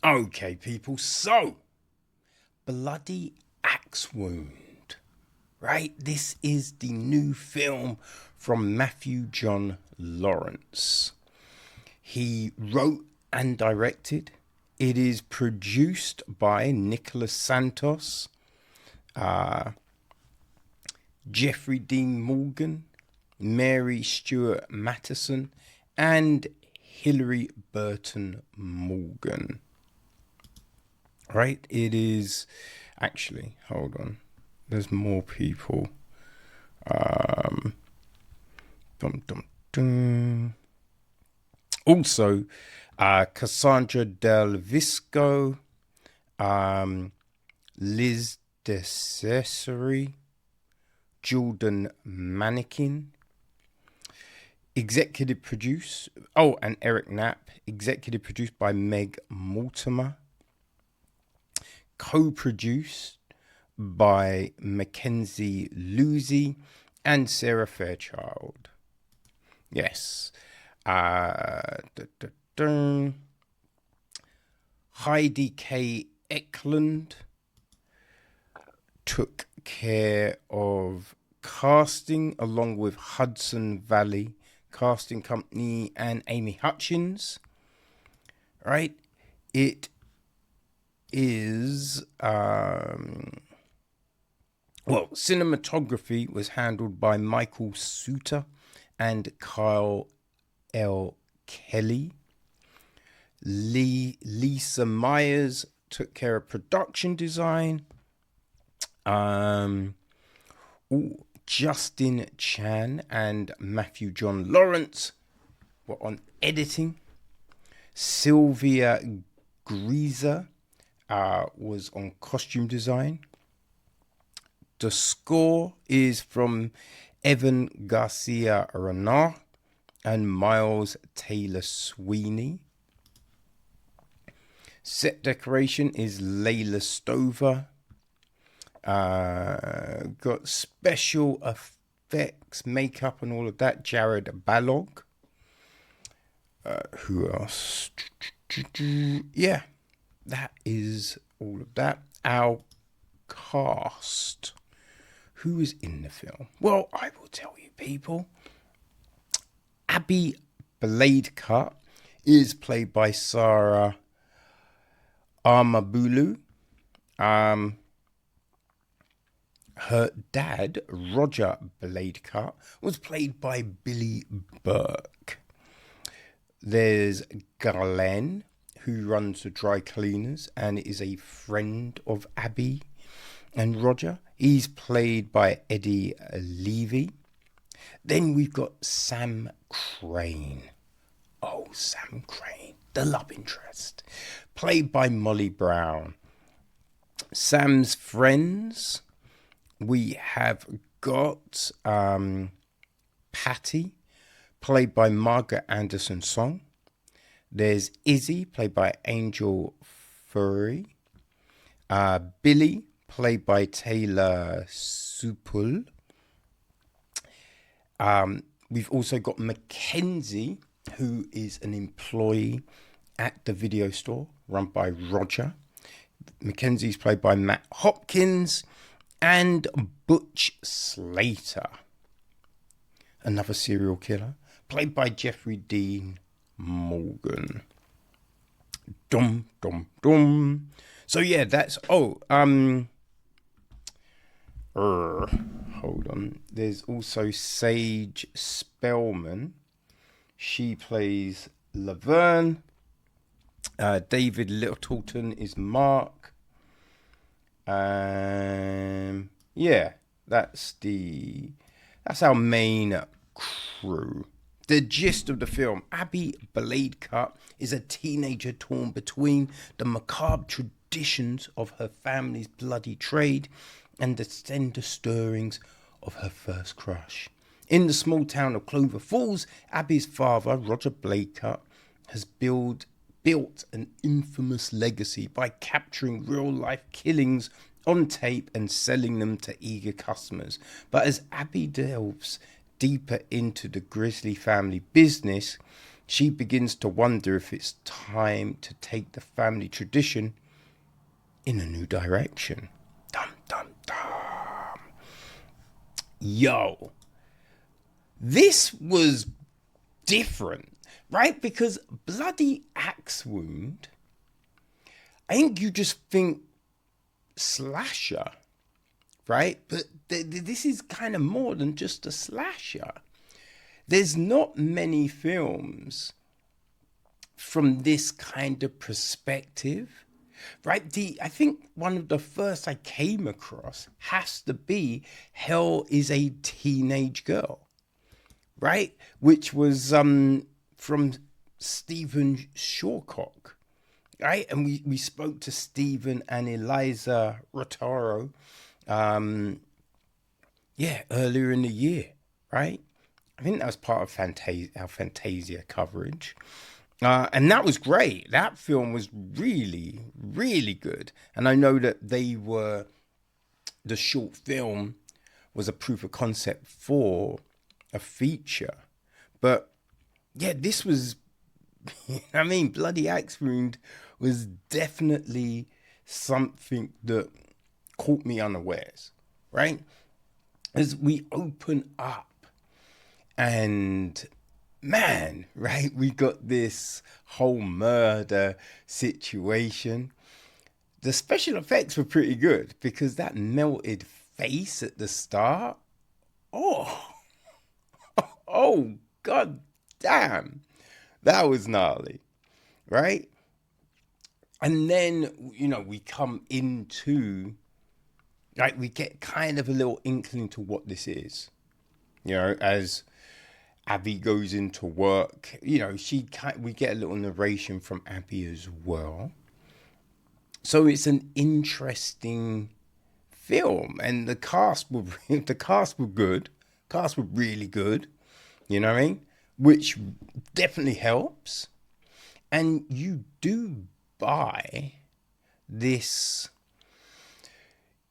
Okay, people, so Bloody Axe Wound, right? This is the new film from Matthew John Lawrence. He wrote and directed. It is produced by Nicholas Santos, Jeffrey Dean Morgan, Mary Stuart Matheson, and Hilary Burton Morgan. Right? It is actually, hold on. There's more people. Also, Cassandra Del Visco, Liz DeCesare, Jordan Mannequin, executive produced, and Eric Knapp, executive produced by Meg Mortimer, co-produced by Mackenzie Lucy and Sarah Fairchild. Yes. Heidi K. Eklund took care of casting along with Hudson Valley Casting Company and Amy Hutchins. Right? It is cinematography was handled by Michael Suter and Kyle L. Kelly. Lisa Myers took care of production design. Justin Chan and Matthew John Lawrence were on editing. Sylvia Greaser was on costume design. The score is from Evan Garcia Renard and Miles Taylor Sweeney. Set decoration is Layla Stover. Got special effects, makeup and all of that, Jared Balog. Who else? Yeah, that is all of that. Our cast. Who is in the film? Well, I will tell you, people. Abbie Bladecut is played by Sari Arambulo. Her dad, Roger Bladecut, was played by Billy Burke. There's Glenn, who runs the dry cleaners and is a friend of Abbie and Roger. He's played by Eddie Levy. Then we've got Sam Crane. Oh, Sam Crane, the love interest, played by Molly Brown. Sam's friends, we have got Patty, played by Margaret Anderson Song. There's Izzy, played by Angel Furry. Billy, played by Taylor Supul. We've also got Mackenzie, who is an employee at the video store run by Roger. Mackenzie's played by Matt Hopkins. And Butch Slater, another serial killer, played by Jeffrey Dean Morgan. Dum, dum, dum. So yeah, that's, hold on. There's also Sage Spellman. She plays Laverne. David Littleton is Mark. Yeah, that's our main crew. The gist of the film: Abbie Bladecut is a teenager torn between the macabre traditions of her family's bloody trade and the tender stirrings of her first crush. In the small town of Clover Falls, Abbie's father, Roger Bladecut, has built an infamous legacy by capturing real-life killings on tape and selling them to eager customers. But as Abbie delves deeper into the grisly family business, she begins to wonder if it's time to take the family tradition in a new direction. Dum, dum, dum. Yo, this was different, right? Because bloody axe wound, I think you just think slasher, right? But this is kind of more than just a slasher. There's not many films from this kind of perspective, right? I think one of the first I came across has to be Hell is a Teenage Girl, right? Which was from Stephen Shawcock, right? And we spoke to Stephen and Eliza Rotaro, earlier in the year, right? I think that was part of our Fantasia coverage. And that was great. That film was really, really good. And I know that the short film was a proof of concept for a feature. But yeah, this was, I mean, Bloody Axe Wound was definitely something that caught me unawares, right? As we open up, and man, right, we got this whole murder situation. The special effects were pretty good because that melted face at the start, oh god damn, that was gnarly, right? And then, you know, we come into, like, we get kind of a little inkling to what this is, you know, as Abbie goes into work. You know, we get a little narration from Abbie as well. So it's an interesting film, and the cast were good. Cast were really good. You know what I mean? Which definitely helps. And you do buy this,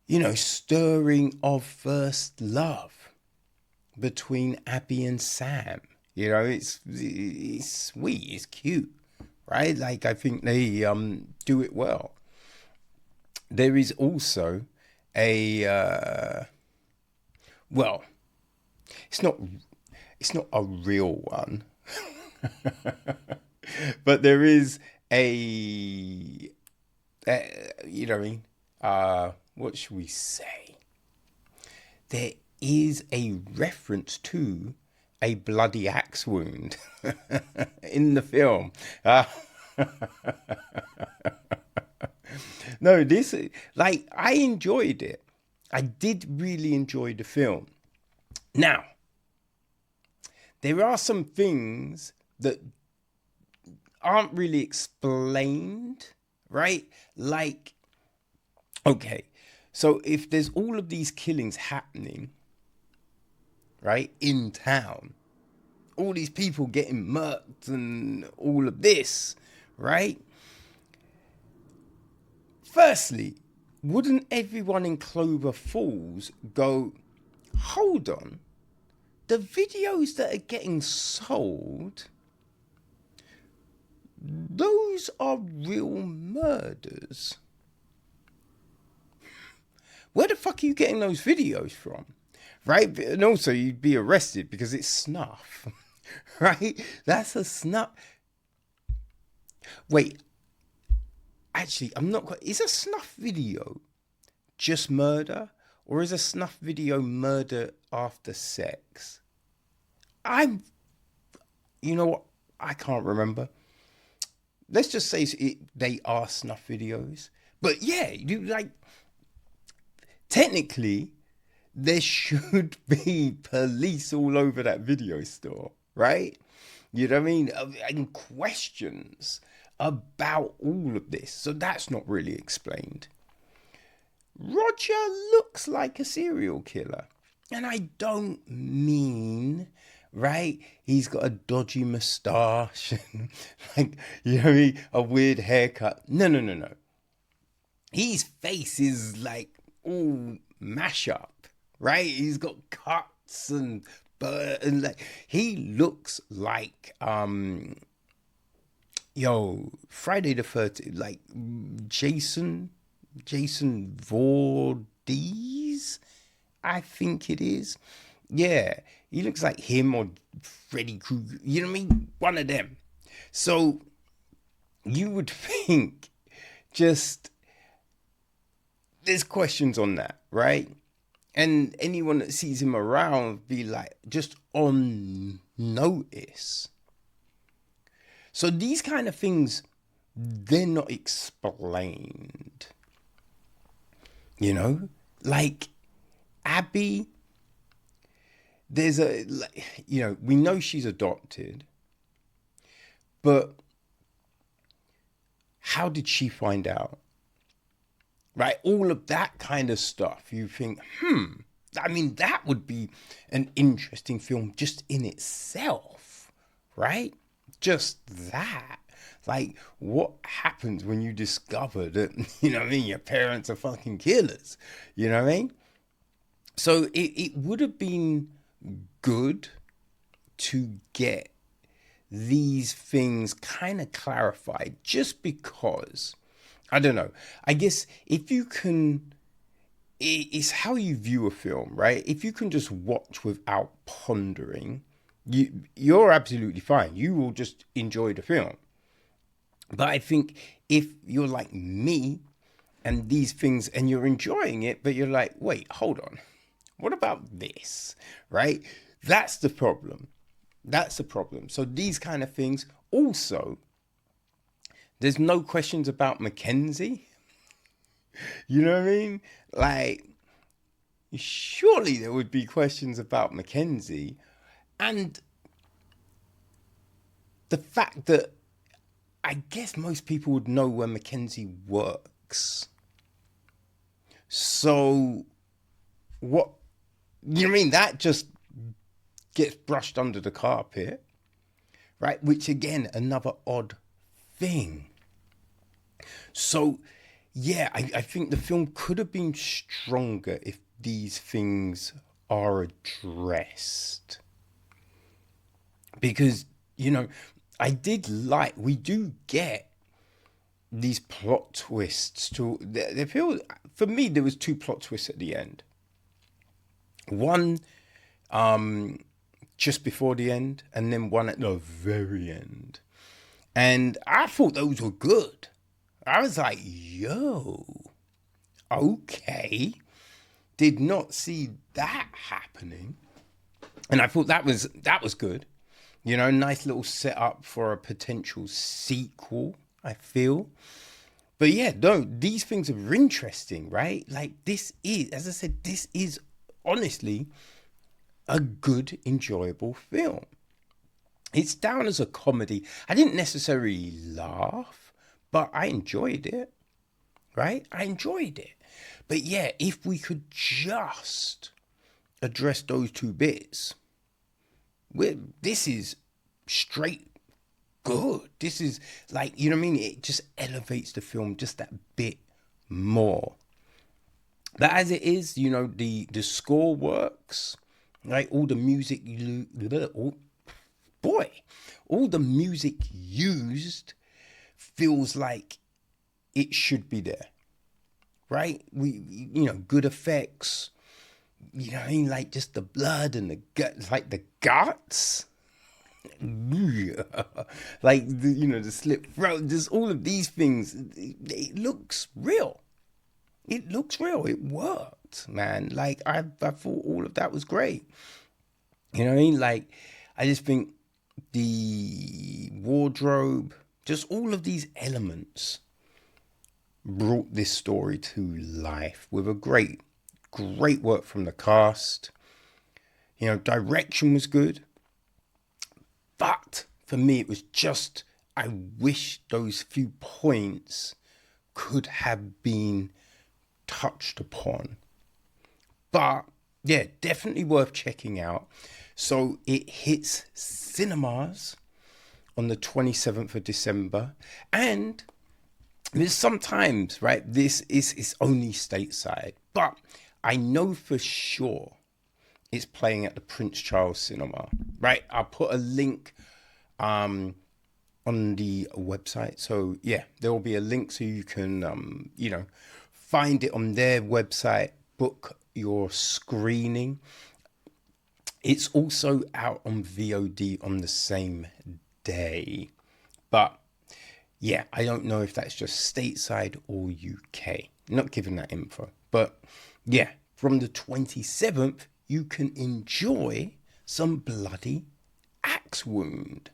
you know, stirring of first love between Abbie and Sam. You know, it's sweet, it's cute, right? Like, I think they do it well. There is also a well, it's not a real one, but there is a you know what I mean? What should we say? There is a reference to a bloody axe wound in the film. No, this, like, I enjoyed it. I did really enjoy the film. Now, there are some things that aren't really explained, right? Like, okay, so if there's all of these killings happening, right, in town, all these people getting murked and all of this, right? Firstly, wouldn't everyone in Clover Falls go, hold on, the videos that are getting sold, those are real murders? Where the fuck are you getting those videos from? Right? And also, you'd be arrested because it's snuff. Right? That's a snuff. Wait. Actually, I'm not quite... Is a snuff video just murder? Or is a snuff video murder after sex? You know what? I can't remember. Let's just say they are snuff videos. But yeah, you like... Technically, there should be police all over that video store, right? You know what I mean? And questions about all of this. So that's not really explained. Roger looks like a serial killer. And I don't mean, right, he's got a dodgy moustache and, like, you know what I mean, a weird haircut. No. His face is like all mash up, right? He's got cuts and and like he looks like Friday the 13th, like Jason Voorhees, I think it is. Yeah, he looks like him or Freddy Krueger. You know what I mean? One of them. So you would think just there's questions on that, right? And anyone that sees him around be like just on notice. So these kind of things, they're not explained. You know, like Abbie, we know she's adopted, but how did she find out? Right? All of that kind of stuff. You think, I mean, that would be an interesting film just in itself, right? Just that. Like, what happens when you discover that, your parents are fucking killers? You know what I mean? So it would have been good to get these things kind of clarified, just because, I don't know, I guess if you can, it's how you view a film, right? If you can just watch without pondering, you're absolutely fine. You will just enjoy the film. But I think if you're like me and these things and you're enjoying it, but you're like, wait, hold on. What about this? Right? That's the problem. That's the problem. So these kind of things. Also, there's no questions about Mackenzie. You know what I mean? Like, surely there would be questions about Mackenzie. And the fact that I guess most people would know where Mackenzie works. So what, you know what I mean? That just gets brushed under the carpet, right? Which again, another odd thing. So yeah, I think the film could have been stronger if these things are addressed. Because, we do get these plot twists they feel, for me, there was 2 plot twists at the end. One, just before the end, and then one at the very end. And I thought those were good. I was like, yo, okay. Did not see that happening. And I thought that was good. Nice little setup for a potential sequel, I feel. But yeah, no, these things are interesting, right? Like, this is, as I said, this is honestly a good, enjoyable film. It's down as a comedy. I didn't necessarily laugh, but I enjoyed it, right? I enjoyed it. But yeah, if we could just address those 2 bits, this is straight good. This is like, you know what I mean? It just elevates the film just that bit more. But as it is, the score works, right? All the music, all the music used feels like it should be there, right? Good effects. You know what I mean? Like just the blood and the gut, like the guts. Like the slit throat, just all of these things. It looks real. It looks real. It worked, man. Like I thought all of that was great. You know what I mean? Like I just think the wardrobe, just all of these elements brought this story to life with a great work from the cast. Direction was good. But for me, it was just, I wish those few points could have been touched upon. But yeah, definitely worth checking out. So it hits cinemas on the 27th of December. And there's sometimes, right, this is only stateside. But I know for sure It's playing at the Prince Charles Cinema. Right, I'll put a link on the website. So yeah, there will be a link so you can find it on their website, book your screening. It's also out on VOD on the same day. But yeah, I don't know if that's just stateside or UK. Not giving that info. But yeah, from the 27th, you can enjoy some bloody axe wound.